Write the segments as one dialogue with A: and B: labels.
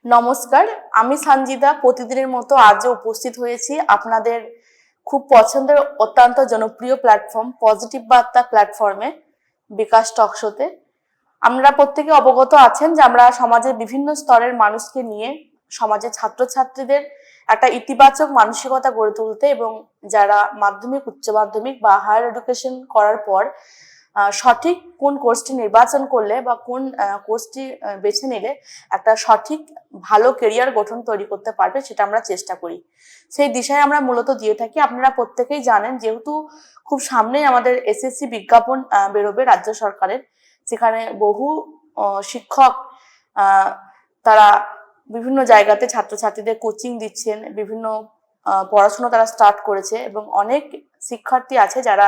A: নমস্কার, আমি সঞ্জিতা প্রতিদিনের মতো আজও উপস্থিত হয়েছি আপনাদের খুব পছন্দের অত্যন্ত জনপ্রিয় প্ল্যাটফর্ম পজিটিভ বার্তা প্ল্যাটফর্মে বিকাশ টক শোতে। আপনারা প্রত্যেকে অবগত আছেন যে আমরা সমাজের বিভিন্ন স্তরের মানুষকে নিয়ে সমাজের ছাত্রছাত্রীদের একটা ইতিবাচক মানসিকতা গড়ে তুলতে এবং যারা মাধ্যমিক, উচ্চ মাধ্যমিক বা হায়ার এডুকেশন করার পর সঠিক কোন কোর্সটি নির্বাচন করলে বা কোন কোর্সটি বেছে নিলে একটা সঠিক ভালো কেরিয়ার গঠন তৈরি করতে পারবে সেটা আমরা চেষ্টা করি। সেই দিশায় আমরা মূলত দিয়ে থাকি। আপনারা প্রত্যেকেই জানেন, যেহেতু খুব সামনেই আমাদের এসএসসি বিজ্ঞাপন বেরোবে রাজ্য সরকারের, যেখানে বহু শিক্ষক তারা বিভিন্ন জায়গাতে ছাত্রছাত্রীদের কোচিং দিচ্ছেন, বিভিন্ন পড়াশোনা তারা স্টার্ট করেছে এবং অনেক শিক্ষার্থী আছে যারা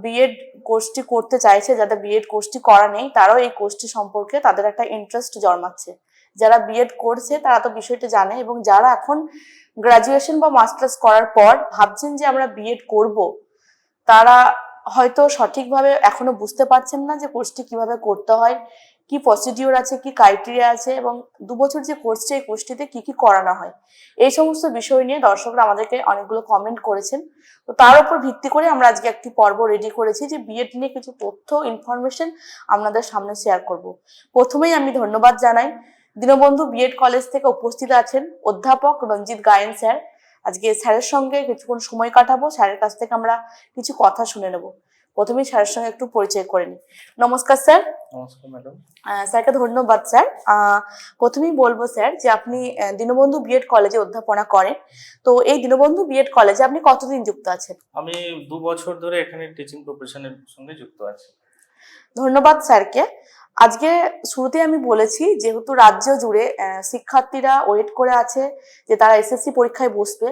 A: বিএড কোর্সটি করতে চাইছে, যাদের বিএড কোর্সটি করা নেই তারাও এই কোর্সটি সম্পর্কে তাদের একটা ইন্টারেস্ট জন্মাচ্ছে। যারা বিএড করছে তারা তো বিষয়টা জানে, এবং যারা এখন গ্রাজুয়েশন বা মাস্টার্স করার পর ভাবছেন যে আমরা বিএড করব, তারা হয়তো সঠিকভাবে এখনো বুঝতে পারছেন না যে কোর্সটি কিভাবে করতে হয়, কি প্রসিডিওর আছে, কি ক্রাইটেরিয়া আছে, এবং 2 বছর যে কোর্সটি এই কোর্সটিতে কি কি করানো হয়, এই সমস্ত বিষয় নিয়ে দর্শকরা আমাদেরকে অনেকগুলো কমেন্ট করেছেন। তো তার উপর ভিত্তি করে আমরা আজকে একটি পর্ব রেডি করেছি যে বিএড নিয়ে কিছু তথ্য ইনফরমেশন আপনাদের সামনে শেয়ার করব। প্রথমেই আমি ধন্যবাদ জানাই দীনবন্ধু বিএড কলেজ থেকে উপস্থিত আছেন অধ্যাপক রঞ্জিত গায়েন স্যার। আজকে স্যারের সঙ্গে কিছুক্ষণ সময় কাটাবো, স্যারের কাছ থেকে আমরা কিছু কথা শুনে নেব। প্রথমেই স্যারের সঙ্গে একটু পরিচয় করে নিই। নমস্কার স্যার।
B: নমস্কার ম্যাডাম।
A: স্যারকে ধন্যবাদ স্যার। প্রথমেই বলবো স্যার যে আপনি দীনবন্ধু বিএড কলেজে অধ্যাপনা করেন, তো এই দীনবন্ধু বিএড কলেজে আপনি কতদিন যুক্ত আছেন?
B: আমি 2 বছর ধরে এখানে টিচিং প্রফেশনের সঙ্গে যুক্ত আছি।
A: ধন্যবাদ স্যারকে। আজকে শুরুতে আমি বলেছি, যেহেতু রাজ্য জুড়ে শিক্ষার্থীরা ওয়েট করে আছে যে তারা এসএসসি পরীক্ষায় বসবে,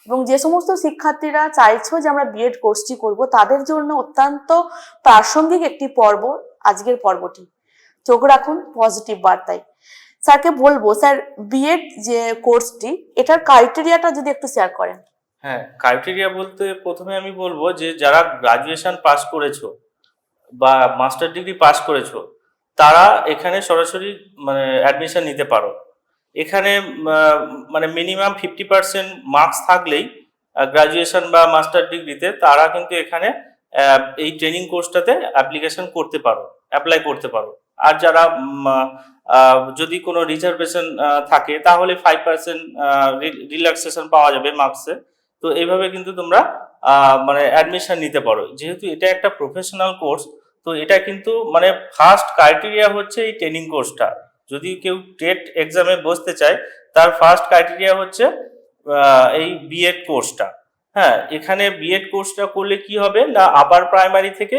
A: এবং যে সমস্ত শিক্ষার্থীরা চাইছো যে আমরা বিএড কোর্সটি করব, তাদের জন্য অত্যন্ত প্রাসঙ্গিক একটি পর্ব আজকের পর্বটি। চোখ রাখুন পজিটিভ বার্তায়। স্যারকে বলবো, স্যার বিএড যে কোর্সটি, এটার ক্রাইটেরিয়াটা যদি একটু শেয়ার করেন।
B: হ্যাঁ, ক্রাইটেরিয়া বলতে প্রথমে আমি বলবো যে যারা গ্রাজুয়েশন পাস করেছো বা মাস্টার ডিগ্রি পাস করেছো তারা এখানে সরাসরি অ্যাডমিশন নিতে পারো। এখানে মানে মিনিমাম 50% মার্কস থাকলেই গ্রাজুয়েশন বা মাস্টার ডিগ্রিতে তারা কিন্তু এখানে এই ট্রেনিং কোর্সটাতে অ্যাপ্লাই করতে পারো। আর যারা যদি কোনো রিজার্ভেশন থাকে তাহলে 5% রিল্যাক্সেশন পাওয়া যাবে মার্কসে। তো এইভাবে কিন্তু তোমরা অ্যাডমিশন নিতে পারো। যেহেতু এটা একটা প্রফেশনাল কোর্স, তো এটা কিন্তু ফার্স্ট ক্রাইটেরিয়া হচ্ছে এই ট্রেনিং কোর্সটা। যদি কেউ টেট এক্সামে বসতে চায় তার ফার্স্ট ক্রাইটেরিয়া হচ্ছে এই বিএড কোর্সটা। হ্যাঁ, এখানে বিএড কোর্সটা করলে কি হবে না, আপার প্রাইমারি থেকে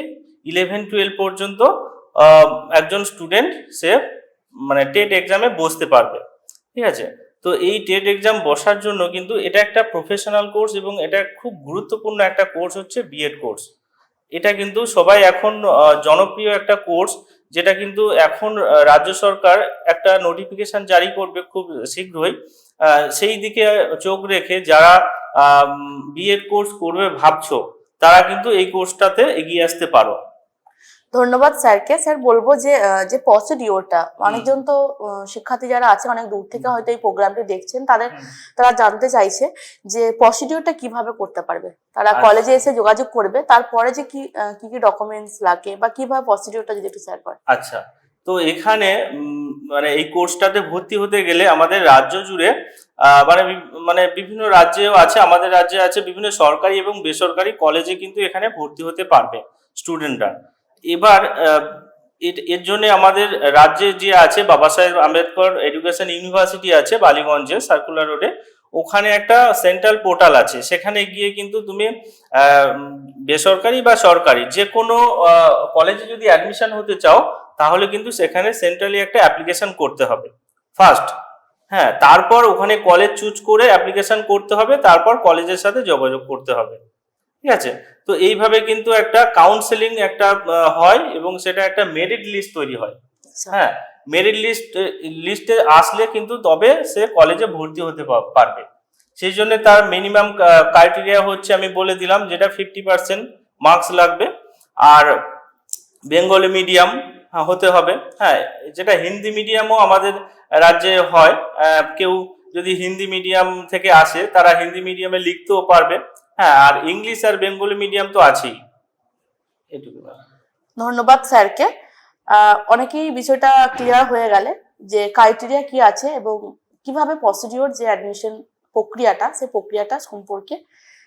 B: 11-12 পর্যন্ত একজন স্টুডেন্ট সে টেট এক্সামে বসতে পারবে। ঠিক আছে, তো এই টেট এক্সাম বসার জন্য কিন্তু এটা একটা প্রফেশনাল কোর্স এবং এটা খুব গুরুত্বপূর্ণ একটা কোর্স হচ্ছে বিএড কোর্স। এটা কিন্তু সবাই এখন জনপ্রিয় একটা কোর্স, যেটা কিন্তু এখন রাজ্য সরকার একটা নোটিফিকেশন জারি করবে খুব শীঘ্রই। সেই দিকে চোখ রেখে যারা বিএড কোর্স করবে ভাবছো, তারা কিন্তু এই কোর্সটাতে এগিয়ে আসতে পারো।
A: ধন্যবাদ স্যারকে। স্যার বলবো যে যে প্রসিডিওরটা, অনেকজন তো শিক্ষার্থী যারা আছে অনেক দূর থেকে হয়তো এই প্রোগ্রামটি দেখছেন, তারা জানতে চাইছে যে প্রসিডিওরটা কিভাবে করতে পারবে। তারা কলেজে এসে যোগাযোগ করবে, তারপরে যে কি কি ডকুমেন্টস লাগে বা কিভাবে প্রসিডিওরটা যদি একটু শেয়ার করেন।
B: আচ্ছা, তো এখানে এই কোর্সটাতে ভর্তি হতে গেলে আমাদের রাজ্য জুড়ে বিভিন্ন রাজ্যেও আছে, আমাদের রাজ্যে আছে বিভিন্ন সরকারি এবং বেসরকারি কলেজে কিন্তু এখানে ভর্তি হতে পারবে স্টুডেন্টরা। এবার এর জন্য আমাদের রাজ্যে যে আছে বাবা সাহেব আম্বেদকর এডুকেশন ইউনিভার্সিটি আছে বালিগঞ্জে সার্কুলার রোডে, ওখানে একটা সেন্ট্রাল পোর্টাল আছে। সেখানে গিয়ে কিন্তু তুমি বেসরকারি বা সরকারি যে কোনো কলেজে যদি অ্যাডমিশন হতে চাও, তাহলে কিন্তু সেখানে সেন্ট্রালি একটা অ্যাপ্লিকেশন করতে হবে ফার্স্ট। হ্যাঁ, তারপর ওখানে কলেজ চুজ করে অ্যাপ্লিকেশন করতে হবে, তারপর কলেজের সাথে যোগাযোগ করতে হবে। ঠিক আছে, তো এইভাবে কিন্তু একটা কাউন্সেলিং একটা হয় এবং সেটা একটা মেরিট লিস্ট তৈরি হয়। হ্যাঁ, মেরিট লিস্টে আসলে কিন্তু তবে সে কলেজে ভর্তি হতে পারবে। সেই জন্য তার মিনিমাম ক্রাইটেরিয়া হচ্ছে আমি বলে দিলাম, যেটা 50% মার্কস লাগবে। আর বেঙ্গলি মিডিয়াম হ্যাঁ, হতে হবে। হ্যাঁ, যেটা হিন্দি মিডিয়ামও আমাদের রাজ্যে হয়। কেউ যদি হিন্দি মিডিয়াম থেকে আসে তারা হিন্দি মিডিয়ামে লিখতেও পারবে। হ্যাঁ, আর ইংলিশ আর বেঙ্গলি মিডিয়াম তো আছেই। এটুকু।
A: ধন্যবাদ স্যারকে। অনেকেই বিষয়টা ক্লিয়ার হয়ে গেলে যে ক্রাইটেরিয়া কি আছে এবং কিভাবে প্রসিডিওর যে অ্যাডমিশন প্রক্রিয়াটা সেই প্রক্রিয়াটা সম্পর্কে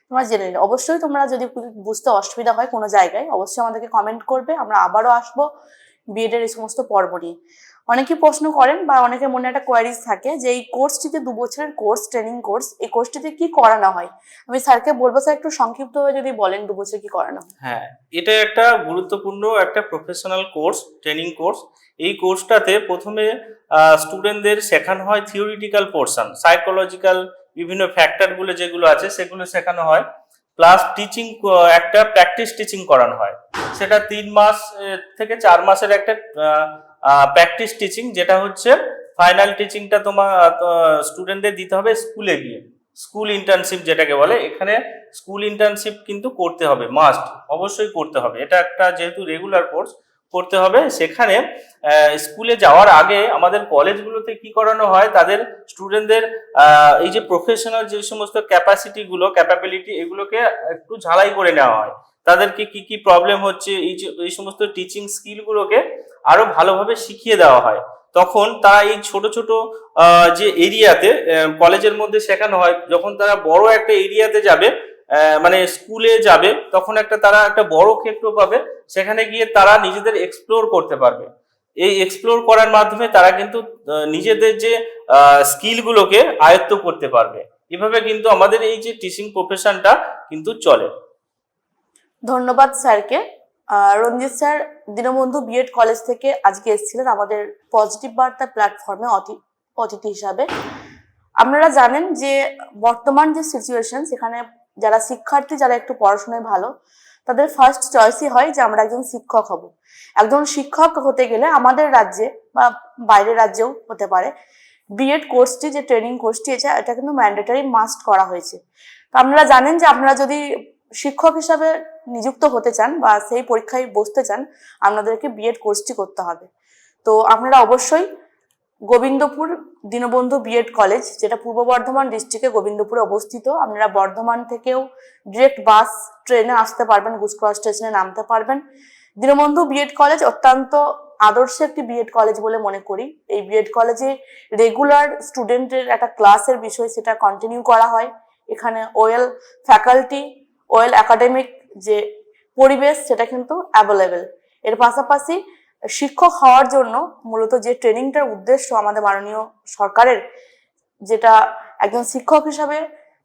A: তোমরা জেনে নিলে। অবশ্যই তোমরা যদি বুঝতে অসুবিধা হয় কোনো জায়গায় অবশ্যই আমাদেরকে কমেন্ট করবে, আমরা আবারও আসবো বিএড এর এই সমস্ত পর্ব নিয়ে। অনেকেই প্রশ্ন করেন বা অনেকের মনে একটা কোয়ারিজ থাকে যে এই কোর্সটিতে 2 বছরের কোর্স, ট্রেনিং কোর্স, এই কোর্সটিতে কি করানো হয়। আমি স্যারকে বলবো স্যার একটু সংক্ষিপ্তভাবে যদি বলেন 2 বছর কি করানো হয়।
B: হ্যাঁ, এটা একটা গুরুত্বপূর্ণ একটা প্রফেশনাল কোর্স, ট্রেনিং কোর্স। এই কোর্সটাতে প্রথমে স্টুডেন্টদের শেখানো হয় থিওরিটিক্যাল পোর্শন, সাইকোলজিক্যাল বিভিন্ন ফ্যাক্টরগুলো যেগুলো আছে সেগুলো শেখানো হয়, প্লাস টিচিং, একটা প্র্যাকটিস টিচিং করানো হয়। সেটা 3 মাস থেকে 4 মাসের একটা প্র্যাকটিস টিচিং, যেটা হচ্ছে ফাইনাল টিচিংটা তোমার স্টুডেন্টদের দিতে হবে স্কুলে গিয়ে। স্কুল ইন্টার্নশিপ যেটাকে বলে, এখানে স্কুল ইন্টার্নশিপ কিন্তু করতে হবে, মাস্ট, অবশ্যই করতে হবে। এটা একটা যেহেতু রেগুলার কোর্স, করতে হবে। সেখানে স্কুলে যাওয়ার আগে আমাদের কলেজগুলোতে কি করানো হয়, তাদের স্টুডেন্টদের এই যে প্রফেশনাল যে সমস্ত ক্যাপাসিটিগুলো, ক্যাপাবিলিটি, এগুলোকে একটু ঝালাই করে নেওয়া হয়। তাদেরকে কি কি প্রবলেম হচ্ছে, এই সমস্ত টিচিং স্কিলগুলোকে আরো ভালোভাবে শিখিয়ে দেওয়া হয়। তখন তারা এই ছোট ছোট যে এরিয়াতে কলেজের মধ্যে শেখানো হয়, যখন তারা বড় একটা এরিয়াতে যাবে, মানে স্কুলে যাবে, তখন তারা একটা বড় ক্ষেত্র পাবে, সেখানে গিয়ে তারা নিজেদের এক্সপ্লোর করতে পারবে। এই এক্সপ্লোর করার মাধ্যমে তারা কিন্তু নিজেদের যে স্কিলগুলোকে আয়ত্ত করতে পারবে। এভাবে কিন্তু আমাদের এই যে টিচিং প্রফেশনটা কিন্তু চলে।
A: ধন্যবাদ স্যারকে। রঞ্জিত স্যার দীনবন্ধু বিএড কলেজ থেকে আজকে এসেছিলেন আমাদের পজিটিভ বার্তা প্ল্যাটফর্মে অতিথি হিসাবে। আপনারা জানেন যে বর্তমান যে সিচুয়েশন, সেখানে যারা শিক্ষার্থী, যারা একটু পড়াশোনায় ভালো, তাদের ফার্স্ট চয়েসই হয় যে আমরা একজন শিক্ষক হব। একজন শিক্ষক হতে গেলে আমাদের রাজ্যে বা বাইরের রাজ্যেও হতে পারে বিএড কোর্সটি, যে ট্রেনিং কোর্সটি, এটা কিন্তু ম্যান্ডেটরি মাস্ট করা হয়েছে। তো আপনারা জানেন যে আপনারা যদি শিক্ষক হিসাবে নিযুক্ত হতে চান বা সেই পরীক্ষায় বসতে চান, আপনাদেরকে বিএড কোর্সটি করতে হবে। তো আপনারা অবশ্যই গোবিন্দপুর দীনবন্ধু বিএড কলেজ, যেটা পূর্ব বর্ধমান ডিস্ট্রিক্টে গোবিন্দপুরে অবস্থিত, আপনারা বর্ধমান থেকেও ডিরেক্ট বাস ট্রেনে আসতে পারবেন, গুজক্রস স্টেশনে নামতে পারবেন। দীনবন্ধু বিএড কলেজ অত্যন্ত আদর্শ একটি বিএড কলেজ বলে মনে করি। এই বিএড কলেজে রেগুলার স্টুডেন্টের একটা ক্লাসের বিষয় সেটা কন্টিনিউ করা হয়। এখানে ওয়েল ফ্যাকাল্টি, ওয়েল একাডেমিক যে পরিবেশ সেটা কিন্তু অ্যাভেলেবেল। এর পাশাপাশি শিক্ষক হওয়ার জন্য মূলত যে ট্রেনিংটার উদ্দেশ্য আমাদের মাননীয় সরকারের, যেটা একজন শিক্ষক হিসাবে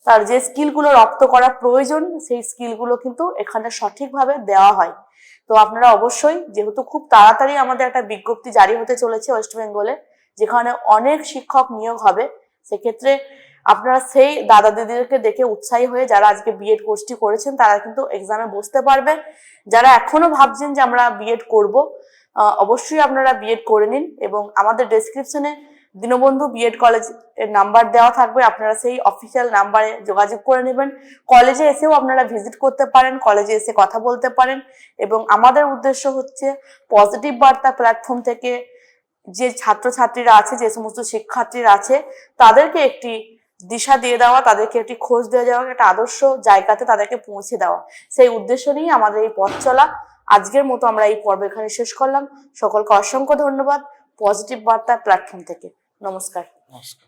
A: তার যে স্কিলগুলো রপ্ত করা প্রয়োজন, সেই স্কিলগুলো কিন্তু এখানে সঠিকভাবে দেওয়া হয়। তো আপনারা অবশ্যই, যেহেতু খুব তাড়াতাড়ি আমাদের একটা বিজ্ঞপ্তি জারি হতে চলেছে ওয়েস্ট বেঙ্গলে, যেখানে অনেক শিক্ষক নিয়োগ হবে, সেক্ষেত্রে আপনারা সেই দাদা দিদিদেরকে দেখে উৎসাহী হয়ে যারা আজকে বিএড কোর্সটি করেছেন তারা কিন্তু এক্সামে বসতে পারবে। যারা এখনো ভাবছেন যে আমরা বিএড করব, অবশ্যই আপনারা বিএড করে নিন এবং আমাদের ডেসক্রিপশনে দীনবন্ধু বিএড কলেজ এর নাম্বার দেওয়া থাকবে, আপনারা সেই অফিসিয়াল নাম্বারে যোগাযোগ করে নেবেন। কলেজে এসেও আপনারা ভিজিট করতে পারেন, কলেজে এসে কথা বলতে পারেন। এবং আমাদের উদ্দেশ্য হচ্ছে পজিটিভ বার্তা প্ল্যাটফর্ম থেকে যে ছাত্রছাত্রীরা আছে, যে সমস্ত শিক্ষার্থীরা আছে, তাদেরকে একটি দিশা দিয়ে দেওয়া, তাদেরকে একটি খোঁজ দিয়ে দেওয়া, একটা আদর্শ জায়গাতে তাদেরকে পৌঁছে দেওয়া। সেই উদ্দেশ্য নিয়ে আমাদের এই পথ চলা। আজকের মতো আমরা এই পর্ব এখানে শেষ করলাম। সকলকে অসংখ্য ধন্যবাদ পজিটিভ বার্তা প্ল্যাটফর্ম থেকে। নমস্কার।
B: নমস্কার।